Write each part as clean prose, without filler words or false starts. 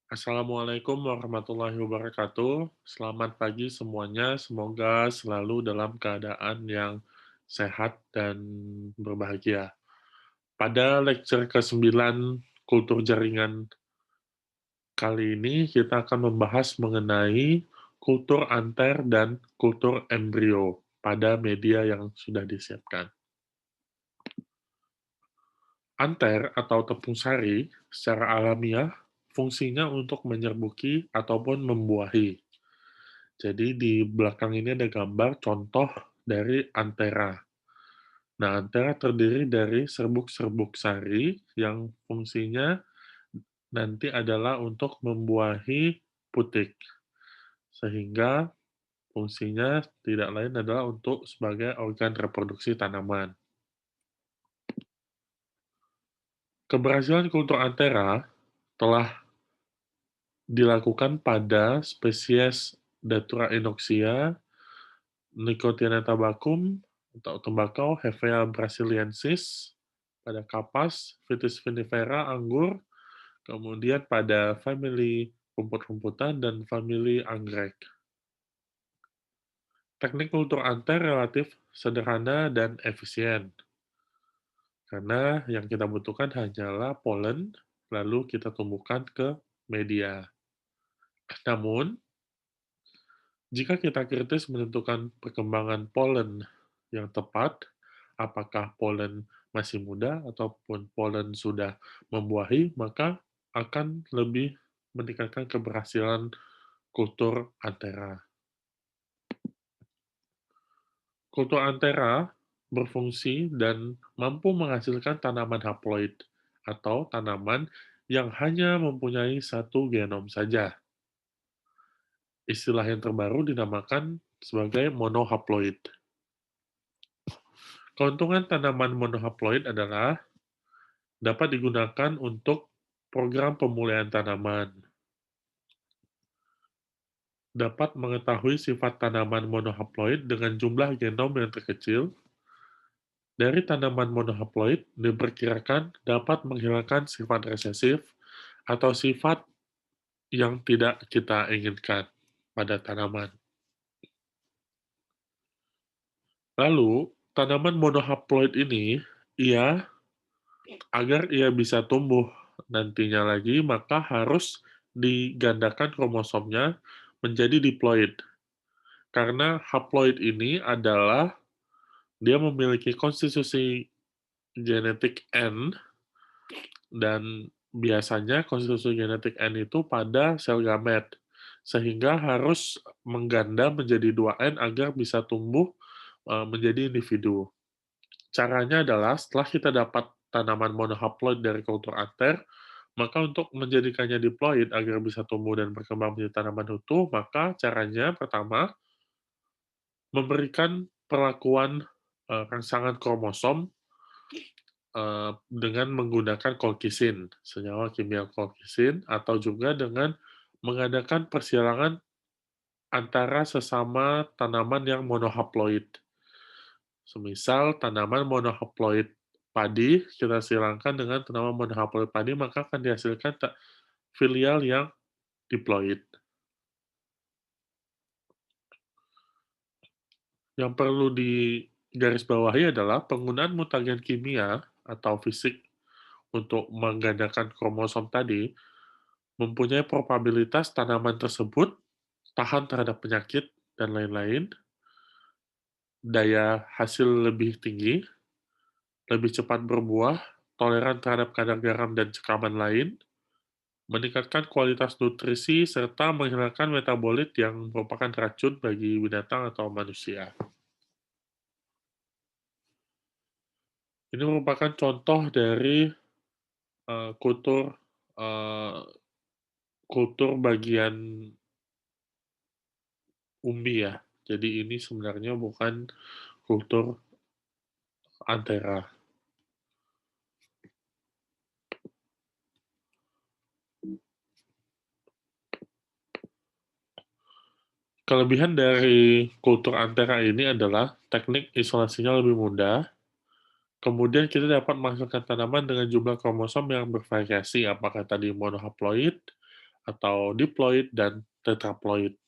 Assalamualaikum warahmatullahi wabarakatuh. Selamat pagi semuanya. Semoga selalu dalam keadaan yang sehat dan berbahagia. Pada lecture ke-9 kultur jaringan kali ini, kita akan membahas mengenai kultur anter dan kultur embrio pada media yang sudah disiapkan. Anter atau tepung sari secara alamiah fungsinya untuk menyerbuki ataupun membuahi. Jadi di belakang ini ada gambar contoh dari antera. Nah, antera terdiri dari serbuk-serbuk sari yang fungsinya nanti adalah untuk membuahi putik. Sehingga fungsinya tidak lain adalah untuk sebagai organ reproduksi tanaman. Keberhasilan kultur antera telah dilakukan pada spesies Datura inoxia, Nicotiana tabacum, atau tembakau, Hevea brasiliensis, pada kapas, Vitis vinifera, anggur, kemudian pada famili rumput-rumputan, dan famili anggrek. Teknik kultur anter relatif sederhana dan efisien, karena yang kita butuhkan hanyalah polen, lalu kita tumbuhkan ke media. Namun, jika kita kritis menentukan perkembangan polen yang tepat, apakah polen masih muda ataupun polen sudah membuahi, maka akan lebih meningkatkan keberhasilan kultur antera. Kultur antera berfungsi dan mampu menghasilkan tanaman haploid atau tanaman yang hanya mempunyai satu genom saja. Istilah yang terbaru dinamakan sebagai monohaploid. Keuntungan tanaman monohaploid adalah dapat digunakan untuk program pemulihan tanaman, dapat mengetahui sifat tanaman monohaploid dengan jumlah genom yang terkecil. Dari tanaman monohaploid diperkirakan dapat menghilangkan sifat resesif atau sifat yang tidak kita inginkan pada tanaman. Lalu, tanaman monohaploid ini, agar ia bisa tumbuh nantinya lagi, maka harus digandakan kromosomnya menjadi diploid. Karena haploid ini adalah dia memiliki konstitusi genetik N, dan biasanya konstitusi genetik N itu pada sel gamet, sehingga harus mengganda menjadi 2N agar bisa tumbuh menjadi individu. Caranya adalah setelah kita dapat tanaman monohaploid dari kultur anter, maka untuk menjadikannya diploid agar bisa tumbuh dan berkembang menjadi tanaman utuh, maka caranya pertama, memberikan perlakuan rangsangan kromosom dengan menggunakan kolkisin, senyawa kimia kolkisin, atau juga dengan mengadakan persilangan antara sesama tanaman yang monohaploid. Semisal tanaman monohaploid padi, kita silangkan dengan tanaman monohaploid padi, maka akan dihasilkan filial yang diploid. Yang perlu digarisbawahi adalah penggunaan mutagen kimia atau fisik untuk menggandakan kromosom tadi mempunyai probabilitas tanaman tersebut tahan terhadap penyakit dan lain-lain, daya hasil lebih tinggi, lebih cepat berbuah, toleran terhadap kadar garam dan cekaman lain, meningkatkan kualitas nutrisi, serta menghilangkan metabolit yang merupakan racun bagi binatang atau manusia. Ini merupakan contoh dari kultur eh, kultur bagian umbi ya. Jadi ini sebenarnya bukan kultur antera. Kelebihan dari kultur antera ini adalah teknik isolasinya lebih mudah. Kemudian kita dapat menghasilkan tanaman dengan jumlah kromosom yang bervariasi, apakah tadi monohaploid atau diploid dan triploid.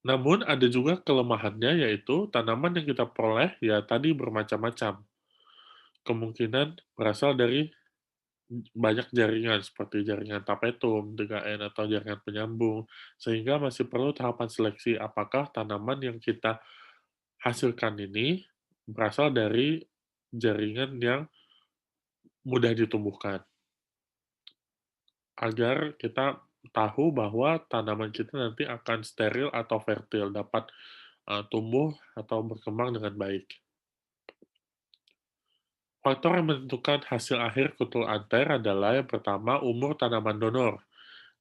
Namun ada juga kelemahannya, yaitu tanaman yang kita peroleh ya tadi bermacam-macam. Kemungkinan berasal dari banyak jaringan seperti jaringan tapetum, 3N, atau jaringan penyambung, sehingga masih perlu tahapan seleksi apakah tanaman yang kita hasilkan ini berasal dari jaringan yang mudah ditumbuhkan, agar kita tahu bahwa tanaman kita nanti akan steril atau fertil, dapat tumbuh atau berkembang dengan baik. Faktor yang menentukan hasil akhir kultur anter adalah yang pertama umur tanaman donor.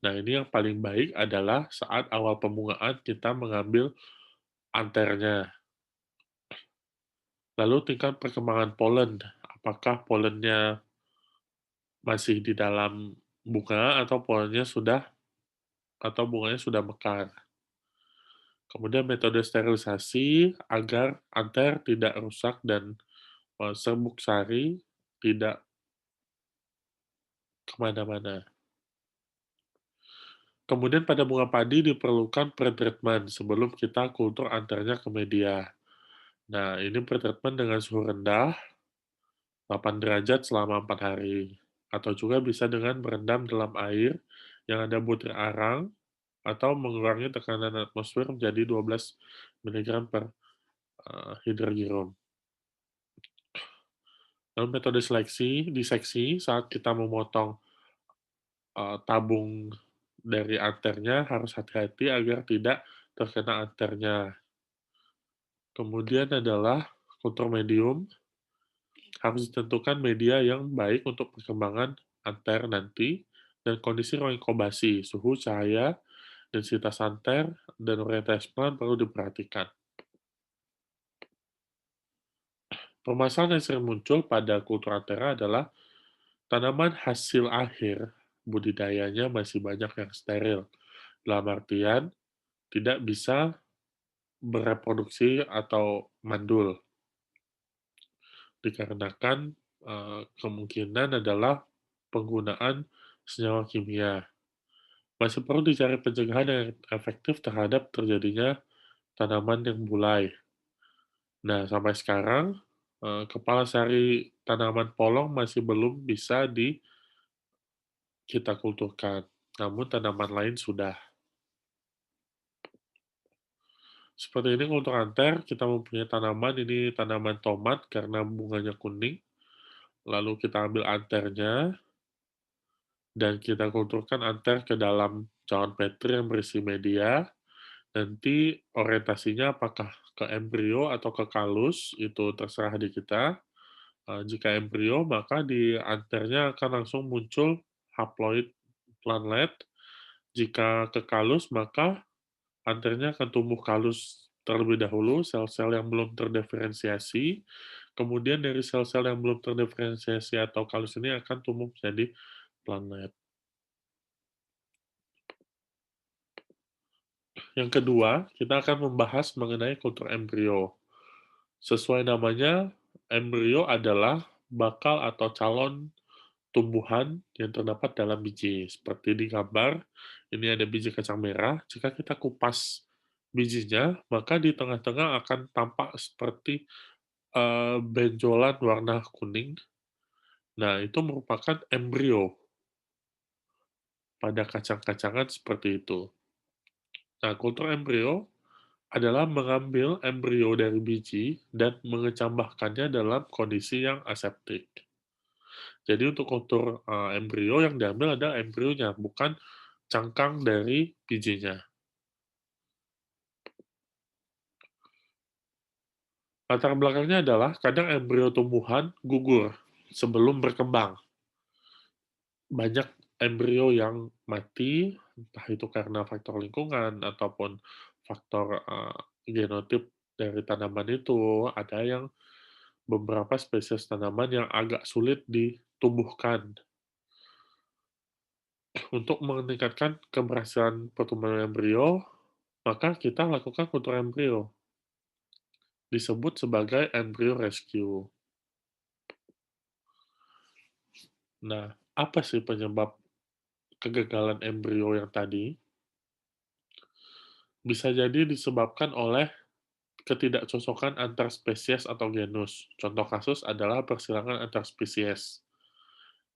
Nah, ini yang paling baik adalah saat awal pembungaan kita mengambil anternya. Lalu tingkat perkembangan polen, apakah polennya masih di dalam bunga atau bunganya sudah mekar. Kemudian metode sterilisasi agar anter tidak rusak dan serbuk sari tidak kemana-mana. Kemudian pada bunga padi diperlukan pretreatment sebelum kita kultur anternya ke media. Nah, ini pretreatment dengan suhu rendah, 8 derajat selama 4 hari. Atau juga bisa dengan berendam dalam air yang ada butir arang atau mengurangi tekanan atmosfer menjadi 12 mg per hidrogirum. Lalu metode diseksi saat kita memotong tabung dari anternya harus hati-hati agar tidak terkena anternya. Kemudian adalah kultur medium, harus ditentukan media yang baik untuk perkembangan anter nanti, dan kondisi ruang inkubasi, suhu, cahaya, densitas anter, dan orientasi plant perlu diperhatikan. Permasalahan yang sering muncul pada kultur antera adalah tanaman hasil akhir budidayanya masih banyak yang steril, dalam artian tidak bisa bereproduksi atau mandul, dikarenakan kemungkinan adalah penggunaan senyawa kimia. Masih perlu dicari pencegahan yang efektif terhadap terjadinya tanaman yang bulai. Nah, sampai sekarang, kepala sari tanaman polong masih belum bisa kita kulturkan, namun tanaman lain sudah. Seperti ini kultur anter, kita mempunyai tanaman, ini tanaman tomat karena bunganya kuning, lalu kita ambil anternya, dan kita kulturkan anter ke dalam cawan petri yang berisi media. Nanti orientasinya apakah ke embrio atau ke kalus, itu terserah di kita. Jika embrio, maka di anternya akan langsung muncul haploid plantlet. Jika ke kalus, maka anternya akan tumbuh kalus terlebih dahulu, sel-sel yang belum terdiferensiasi. Kemudian dari sel-sel yang belum terdiferensiasi atau kalus ini akan tumbuh menjadi plantlet. Yang kedua, kita akan membahas mengenai kultur embrio. Sesuai namanya, embrio adalah bakal atau calon tumbuhan yang terdapat dalam biji. Seperti di gambar, ini ada biji kacang merah. Jika kita kupas bijinya, maka di tengah-tengah akan tampak seperti benjolan warna kuning. Nah, itu merupakan embrio pada kacang-kacangan seperti itu. Nah, kultur embrio adalah mengambil embrio dari biji dan mengecambahkannya dalam kondisi yang aseptik. Jadi untuk kultur embrio yang diambil adalah embrionya, bukan cangkang dari bijinya. Latar belakangnya adalah kadang embrio tumbuhan gugur sebelum berkembang. Banyak embrio yang mati, entah itu karena faktor lingkungan ataupun faktor genotip dari tanaman itu. Ada yang beberapa spesies tanaman yang agak sulit ditumbuhkan. Untuk meningkatkan keberhasilan pertumbuhan embrio, maka kita lakukan kultur embrio, disebut sebagai embryo rescue. Nah, apa sih penyebab kegagalan embrio yang tadi? Bisa jadi disebabkan oleh ketidakcocokan antar spesies atau genus. Contoh kasus adalah persilangan antar spesies.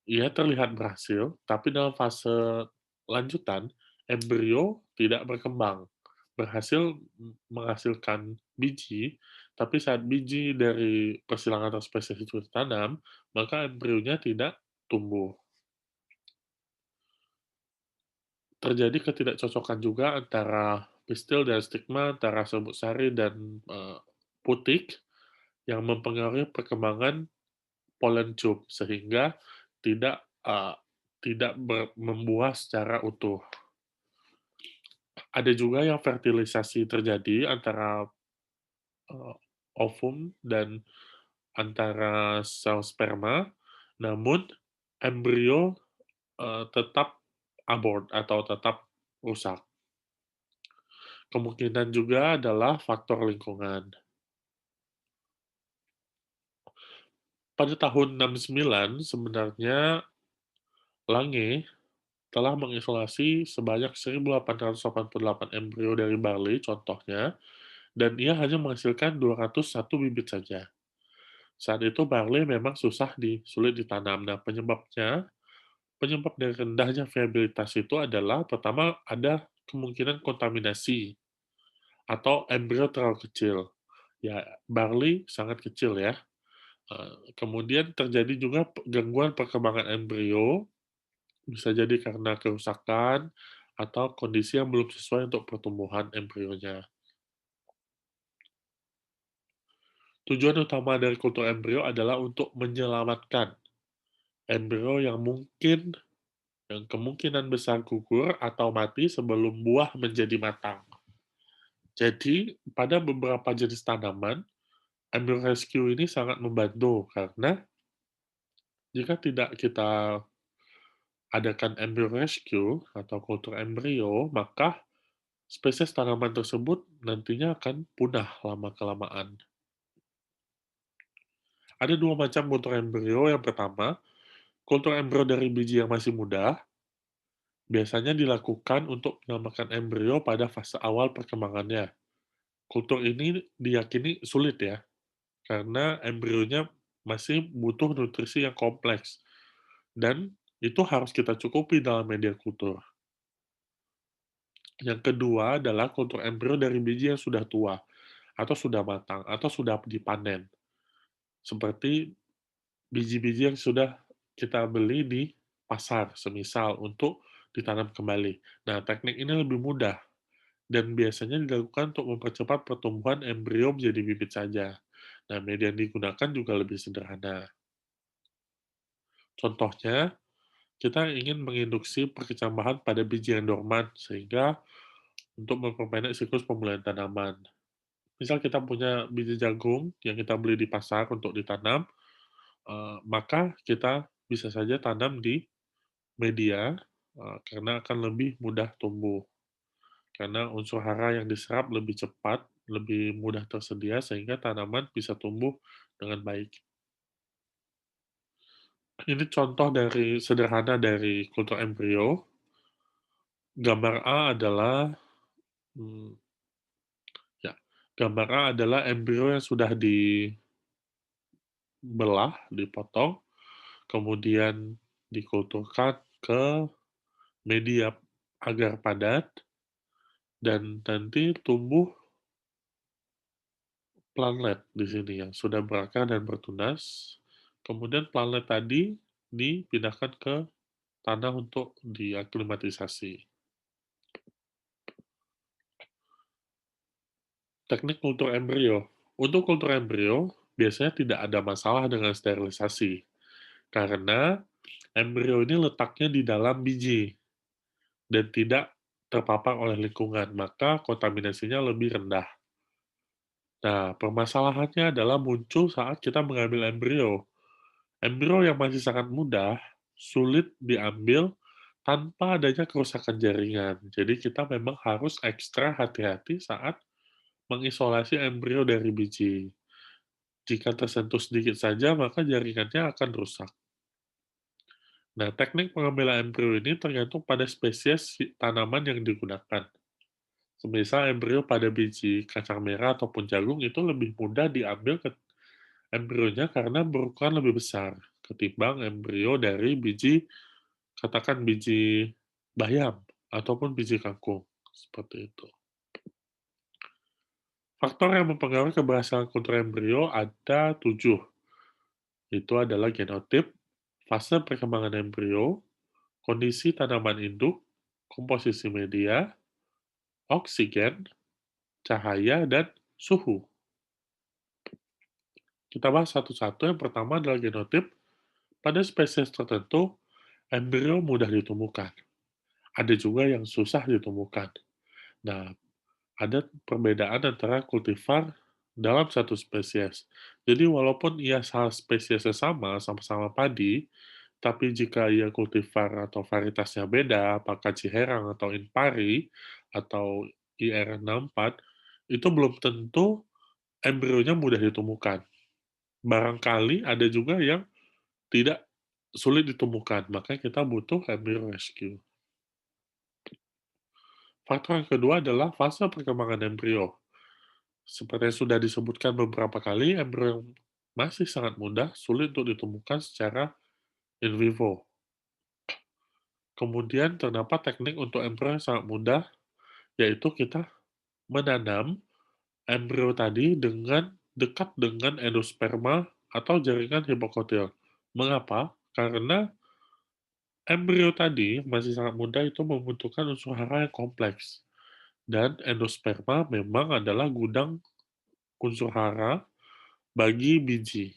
Ia terlihat berhasil, tapi dalam fase lanjutan, embrio tidak berkembang. Berhasil menghasilkan biji, tapi saat biji dari persilangan antar spesies itu ditanam, maka embrionya tidak tumbuh. Terjadi ketidakcocokan juga antara pistil dan stigma, antara serbuk sari dan putik, yang mempengaruhi perkembangan polen tube, sehingga tidak eee, tidak membuah secara utuh. Ada juga yang fertilisasi terjadi antara eee, ovum dan antara sel sperma, namun embrio tetap abort atau tetap rusak. Kemungkinan juga adalah faktor lingkungan. Pada tahun 69 sebenarnya Lange telah mengisolasi sebanyak 1.888 embrio dari barley contohnya, dan ia hanya menghasilkan 201 bibit saja. Saat itu barley memang sulit ditanam. Nah, penyebab dari rendahnya viabilitas itu adalah pertama ada kemungkinan kontaminasi atau embrio terlalu kecil. Ya, barley sangat kecil ya. Kemudian terjadi juga gangguan perkembangan embrio, bisa jadi karena kerusakan atau kondisi yang belum sesuai untuk pertumbuhan embrionya. Tujuan utama dari kultur embrio adalah untuk menyelamatkan embrio yang kemungkinan besar gugur atau mati sebelum buah menjadi matang. Jadi, pada beberapa jenis tanaman, embryo rescue ini sangat membantu karena jika tidak kita adakan embryo rescue atau kultur embrio, maka spesies tanaman tersebut nantinya akan punah lama-kelamaan. Ada dua macam kultur embrio. Yang pertama, kultur embrio dari biji yang masih muda, biasanya dilakukan untuk menyelamatkan embrio pada fase awal perkembangannya. Kultur ini diyakini sulit ya, karena embrionya masih butuh nutrisi yang kompleks, dan itu harus kita cukupi dalam media kultur. Yang kedua adalah kultur embrio dari biji yang sudah tua, atau sudah matang, atau sudah dipanen. Seperti biji-biji yang sudah kita beli di pasar, semisal untuk ditanam kembali. Nah, teknik ini lebih mudah dan biasanya dilakukan untuk mempercepat pertumbuhan embrio menjadi bibit saja. Nah, media yang digunakan juga lebih sederhana. Contohnya, kita ingin menginduksi perkecambahan pada biji yang dorman, sehingga untuk memperpendek siklus pemulihan tanaman. Misal kita punya biji jagung yang kita beli di pasar untuk ditanam, maka kita bisa saja tanam di media, karena akan lebih mudah tumbuh. Karena unsur hara yang diserap lebih cepat, lebih mudah tersedia, sehingga tanaman bisa tumbuh dengan baik. Ini contoh sederhana dari kultur embrio. Gambar A adalah, mmm, ya, gambar A adalah embrio yang sudah dibelah, dipotong, kemudian dikulturkan ke media agar padat, dan nanti tumbuh planlet di sini yang sudah berakar dan bertunas. Kemudian planlet tadi dipindahkan ke tanah untuk diaklimatisasi. Teknik kultur embrio. Untuk kultur embrio, biasanya tidak ada masalah dengan sterilisasi, karena embrio ini letaknya di dalam biji dan tidak terpapar oleh lingkungan, maka kontaminasinya lebih rendah. Nah, permasalahannya adalah muncul saat kita mengambil embrio. Embrio yang masih sangat mudah, sulit diambil tanpa adanya kerusakan jaringan. Jadi kita memang harus ekstra hati-hati saat mengisolasi embrio dari biji. Jika tersentuh sedikit saja, maka jaringannya akan rusak. Nah, teknik pengambilan embrio ini tergantung pada spesies tanaman yang digunakan. Semisal embrio pada biji kacang merah ataupun jagung itu lebih mudah diambil embrionya karena berukuran lebih besar ketimbang embrio dari biji, katakan biji bayam ataupun biji kangkung, seperti itu. Faktor yang mempengaruhi keberhasilan kultur embrio ada 7. Itu adalah genotip, fase perkembangan embrio, kondisi tanaman induk, komposisi media, oksigen, cahaya, dan suhu. Kita bahas satu-satu. Yang pertama adalah genotip. Pada spesies tertentu, embrio mudah ditemukan. Ada juga yang susah ditemukan. Nah, ada perbedaan antara kultivar dalam satu spesies. Jadi walaupun ia spesiesnya sama, sama-sama padi, tapi jika ia kultivar atau varietasnya beda, apakah Ciherang atau Inpari, atau IR64, itu belum tentu embrionya mudah ditemukan. Barangkali ada juga yang tidak sulit ditemukan, makanya kita butuh embryo rescue. Faktor yang kedua adalah fase perkembangan embrio. Seperti yang sudah disebutkan beberapa kali, embrio yang masih sangat mudah, sulit untuk ditemukan secara in vivo. Kemudian terdapat teknik untuk embrio yang sangat mudah, yaitu kita menanam embrio tadi dengan dekat dengan endosperma atau jaringan hipokotil. Mengapa? Karena embrio tadi masih sangat muda itu membutuhkan unsur hara yang kompleks. Dan endosperma memang adalah gudang unsur hara bagi biji.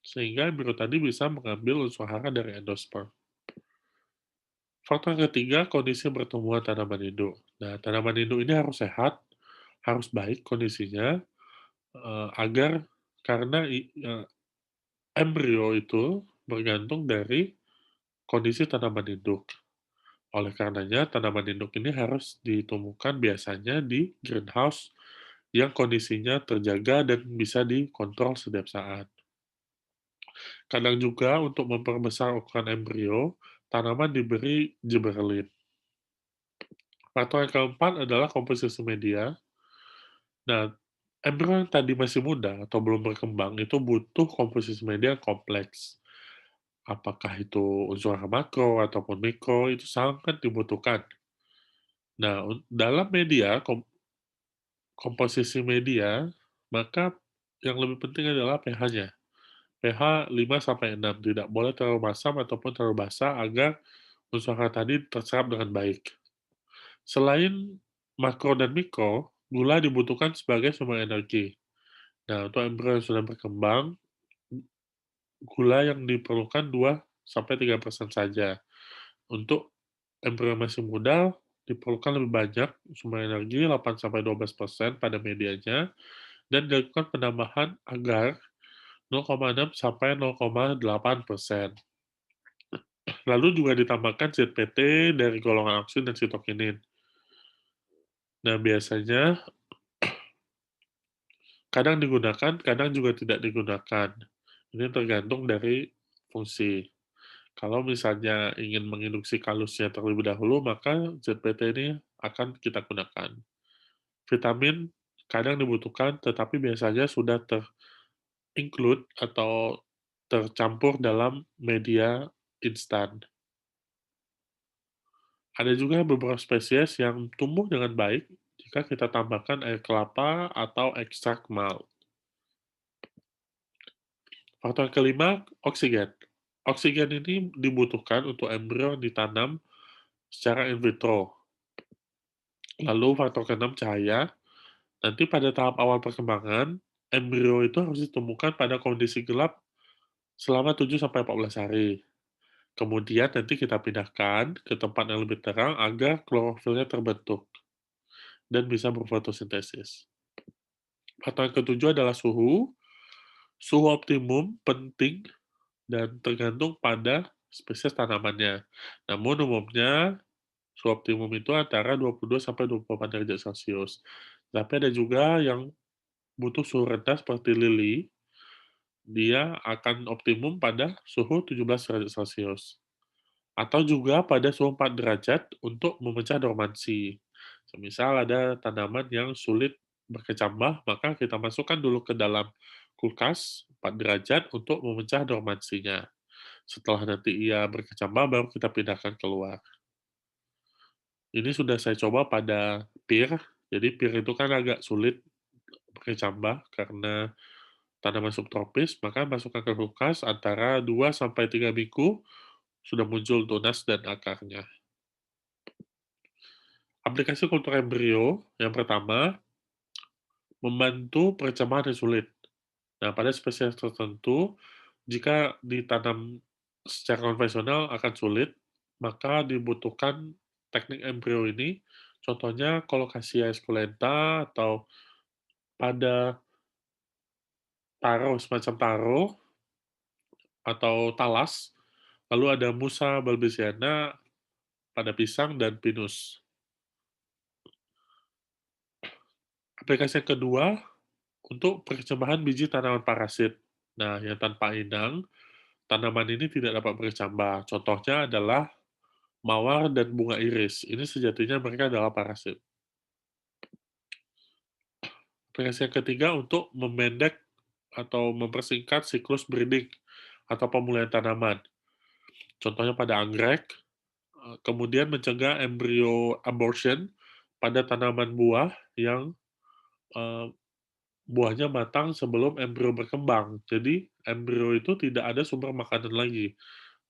Sehingga embrio tadi bisa mengambil unsur hara dari endosperm. Faktor ketiga, kondisi pertumbuhan tanaman induk. Nah, tanaman induk ini harus sehat, harus baik kondisinya, agar karena embrio itu bergantung dari kondisi tanaman induk. Oleh karenanya, tanaman induk ini harus ditumbuhkan biasanya di greenhouse yang kondisinya terjaga dan bisa dikontrol setiap saat. Kadang juga untuk memperbesar ukuran embrio, tanaman diberi gibberellin. Faktor yang keempat adalah komposisi media. Nah, embrio yang tadi masih muda atau belum berkembang itu butuh komposisi media yang kompleks. Apakah itu unsur makro ataupun mikro, itu sangat dibutuhkan. Nah, dalam media, komposisi media, maka yang lebih penting adalah pH-nya. pH 5-6, tidak boleh terlalu masam ataupun terlalu basah agar unsur hara tadi terserap dengan baik. Selain makro dan mikro, gula dibutuhkan sebagai sumber energi. Nah, untuk embrio yang sudah berkembang, gula yang diperlukan 2-3% saja. Untuk embrio yang masih muda, diperlukan lebih banyak sumber energi 8-12% pada medianya, dan dilakukan penambahan agar 0,6-0,8%. Lalu juga ditambahkan ZPT dari golongan oksin dan sitokinin. Nah, biasanya kadang digunakan, kadang juga tidak digunakan. Ini tergantung dari fungsi. Kalau misalnya ingin menginduksi kalusnya terlebih dahulu, maka ZPT ini akan kita gunakan. Vitamin kadang dibutuhkan, tetapi biasanya sudah ter-include atau tercampur dalam media instan. Ada juga beberapa spesies yang tumbuh dengan baik jika kita tambahkan air kelapa atau ekstrak malt. Faktor kelima, oksigen. Oksigen ini dibutuhkan untuk embrio yang ditanam secara in vitro. Lalu faktor keenam, cahaya. Nanti pada tahap awal perkembangan, embrio itu harus ditemukan pada kondisi gelap selama 7-14 hari. Kemudian nanti kita pindahkan ke tempat yang lebih terang agar klorofilnya terbentuk dan bisa berfotosintesis. Faktor yang ketujuh adalah suhu. Suhu optimum penting dan tergantung pada spesies tanamannya. Namun umumnya suhu optimum itu antara 22-24 derajat Celcius. Tapi ada juga yang butuh suhu rendah seperti lili, dia akan optimum pada suhu 17 derajat Celcius. Atau juga pada suhu 4 derajat untuk memecah dormansi. Semisal ada tanaman yang sulit berkecambah, maka kita masukkan dulu ke dalam kulkas 4 derajat untuk memecah dormansinya. Setelah nanti ia berkecambah, baru kita pindahkan keluar. Ini sudah saya coba pada pir, jadi pir itu kan agak sulit berkecambah karena tanaman subtropis, maka masukkan ke kulkas antara 2 sampai 3 minggu, sudah muncul tunas dan akarnya. Aplikasi kultur embrio yang pertama, membantu percambahan yang sulit. Nah, pada spesies tertentu, jika ditanam secara konvensional akan sulit, maka dibutuhkan teknik embrio ini, contohnya Colocasia esculenta atau pada taro, semacam taro atau talas, lalu ada Musa balbisiana pada pisang dan pinus. Aplikasi yang kedua, untuk percambahan biji tanaman parasit. Nah, yang tanpa inang, tanaman ini tidak dapat berkecambah. Contohnya adalah mawar dan bunga iris. Ini sejatinya mereka adalah parasit. Aplikasi yang ketiga untuk memendek atau mempersingkat siklus breeding atau pemulihan tanaman. Contohnya pada anggrek, kemudian mencegah embrio abortion pada tanaman buah yang eh, buahnya matang sebelum embrio berkembang. Jadi, embrio itu tidak ada sumber makanan lagi.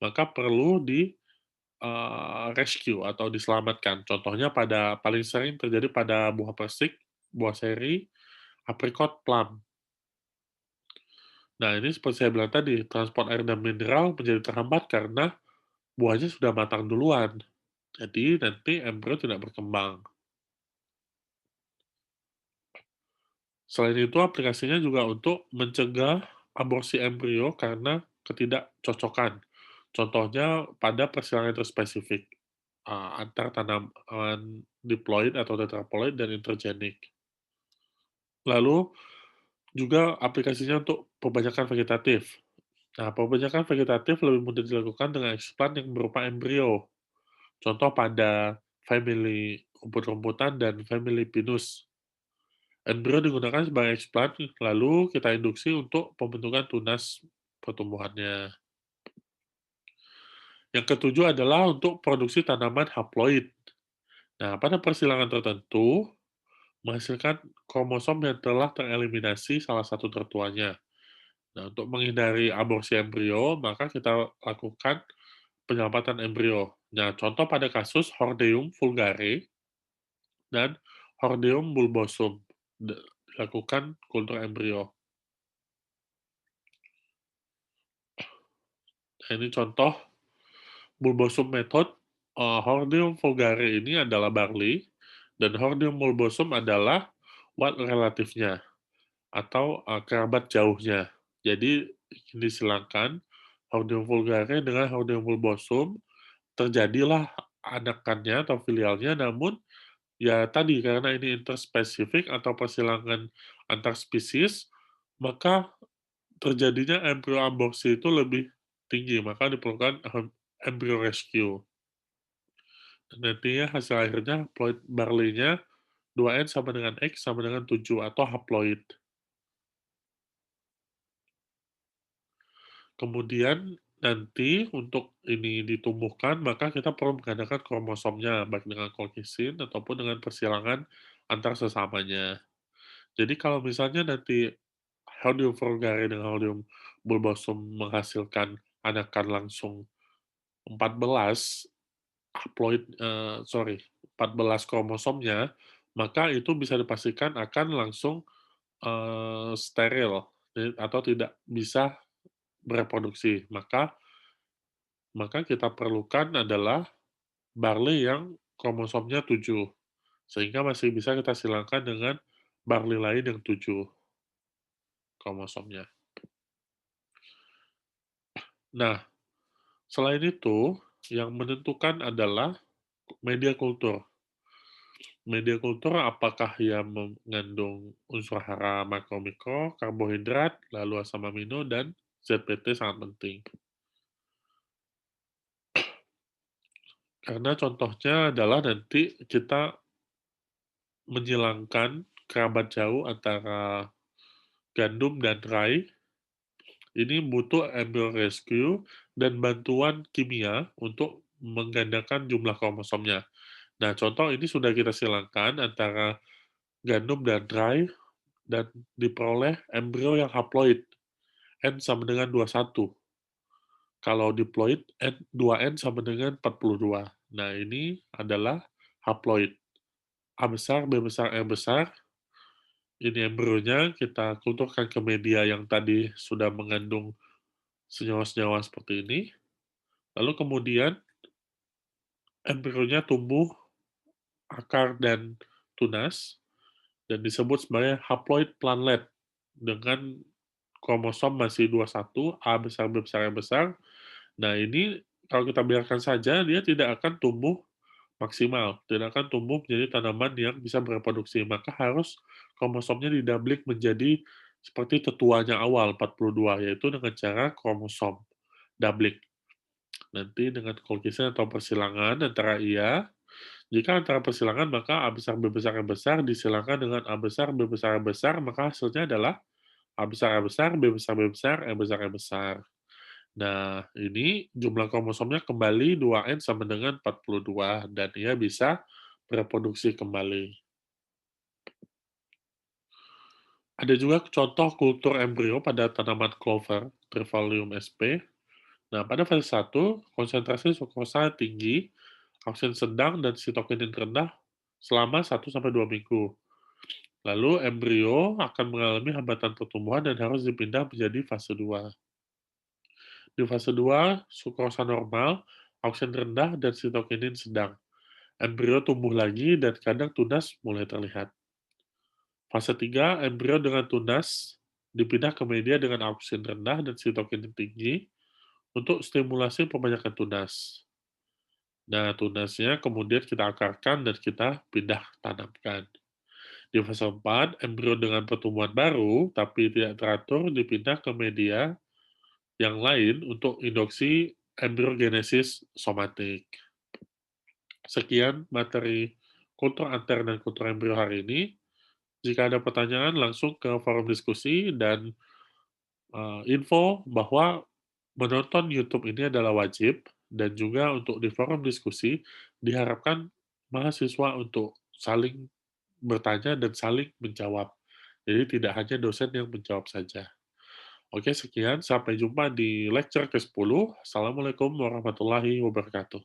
Maka perlu di rescue atau diselamatkan. Contohnya pada paling sering terjadi pada buah persik, buah seri, aprikot, plum. Nah, ini seperti saya bilang tadi, transport air dan mineral menjadi terhambat karena buahnya sudah matang duluan. Jadi, nanti embrio tidak berkembang. Selain itu, aplikasinya juga untuk mencegah aborsi embrio karena ketidakcocokan. Contohnya pada persilangan interspesifik antar tanaman diploid atau tetraploid dan intergenik. Lalu juga aplikasinya untuk pembajakan vegetatif. Nah, pembajakan vegetatif lebih mudah dilakukan dengan eksplan yang berupa embrio. Contoh pada family rumput-rumputan dan family pinus. Embrio digunakan sebagai eksplan, lalu kita induksi untuk pembentukan tunas pertumbuhannya. Yang ketujuh adalah untuk produksi tanaman haploid. Nah, pada persilangan tertentu, menghasilkan kromosom yang telah tereliminasi salah satu tertuanya. Nah, untuk menghindari aborsi embrio, maka kita lakukan penyelamatan embrio. Nah, contoh pada kasus Hordeum vulgare dan Hordeum bulbosum dilakukan kultur embrio. Nah, ini contoh bulbosum method. Hordeum vulgare ini adalah barley, dan Hordeum bulbosum adalah wat relatifnya, atau kerabat jauhnya. Jadi, disilakan Hordeum vulgare dengan Hordeum bulbosum, terjadilah anakannya atau filialnya, namun ya tadi, karena ini interspesifik atau persilangan antar spesies, maka terjadinya embrio aborsi itu lebih tinggi, maka diperlukan embryo rescue. Dan nantinya hasil akhirnya haploid barley-nya 2N sama dengan X sama dengan 7 atau haploid. Kemudian nanti untuk ini ditumbuhkan, maka kita perlu menggandakan kromosomnya, baik dengan colchisin ataupun dengan persilangan antar sesamanya. Jadi kalau misalnya nanti Hordeum vulgare dengan Hordeum bulbosum menghasilkan anakan langsung 14 sorry, 14 kromosomnya, maka itu bisa dipastikan akan langsung steril atau tidak bisa bereproduksi. Maka kita perlukan adalah barley yang kromosomnya 7, sehingga masih bisa kita silangkan dengan barley lain yang 7 kromosomnya. Nah, selain itu, yang menentukan adalah media kultur. Media kultur apakah yang mengandung unsur hara makro mikro, karbohidrat, lalu asam amino, dan ZPT sangat penting. Karena contohnya adalah nanti kita menghilangkan kerabat jauh antara gandum dan rye, ini butuh embryo rescue dan bantuan kimia untuk menggandakan jumlah kromosomnya. Nah, contoh ini sudah kita silangkan antara gandum dan rye dan diperoleh embrio yang haploid, N sama dengan 21. Kalau diploid, N, 2N sama dengan 42. Nah, ini adalah haploid. A besar, B besar, R besar. Ini embrionya kita kulturkan ke media yang tadi sudah mengandung senyawa-senyawa seperti ini. Lalu kemudian embrionya tumbuh akar dan tunas dan disebut sebagai haploid planlet dengan kromosom masih 21, A besar, B besar, R besar. Nah, ini kalau kita biarkan saja, dia tidak akan tumbuh maksimal, tidak akan tumbuh menjadi tanaman yang bisa bereproduksi. Maka harus kromosomnya didablik menjadi seperti tetuanya awal, 42, yaitu dengan cara kromosom doubling. Nanti dengan Colchicine atau persilangan antara iya, jika antara persilangan maka A besar B besar R besar disilangkan dengan A besar B besar R besar, maka hasilnya adalah A besar A besar, B besar B besar, R besar R besar. Nah, ini jumlah kromosomnya kembali 2N sama dengan 42 dan ia bisa bereproduksi kembali. Ada juga contoh kultur embrio pada tanaman clover, Trifolium sp. Nah, pada fase 1, konsentrasi sukrosa tinggi, oksin sedang, dan sitokinin rendah selama 1-2 minggu. Lalu embrio akan mengalami hambatan pertumbuhan dan harus dipindah menjadi fase 2. Di fase 2, sukrosa normal, oksin rendah, dan sitokinin sedang. Embrio tumbuh lagi dan kadang tunas mulai terlihat. Fase 3, embrio dengan tunas dipindah ke media dengan oksin rendah dan sitokinin tinggi untuk stimulasi perbanyakan tunas. Nah, tunasnya kemudian kita akarkan dan kita pindah tanamkan. Di fase 4, embrio dengan pertumbuhan baru tapi tidak teratur dipindah ke media yang lain untuk induksi embriogenesis somatik. Sekian materi kultur anter dan kultur embrio hari ini. Jika ada pertanyaan, langsung ke forum diskusi dan info bahwa menonton YouTube ini adalah wajib dan juga untuk di forum diskusi diharapkan mahasiswa untuk saling bertanya dan saling menjawab. Jadi tidak hanya dosen yang menjawab saja. Oke, sekian. Sampai jumpa di lecture ke-10. Assalamualaikum warahmatullahi wabarakatuh.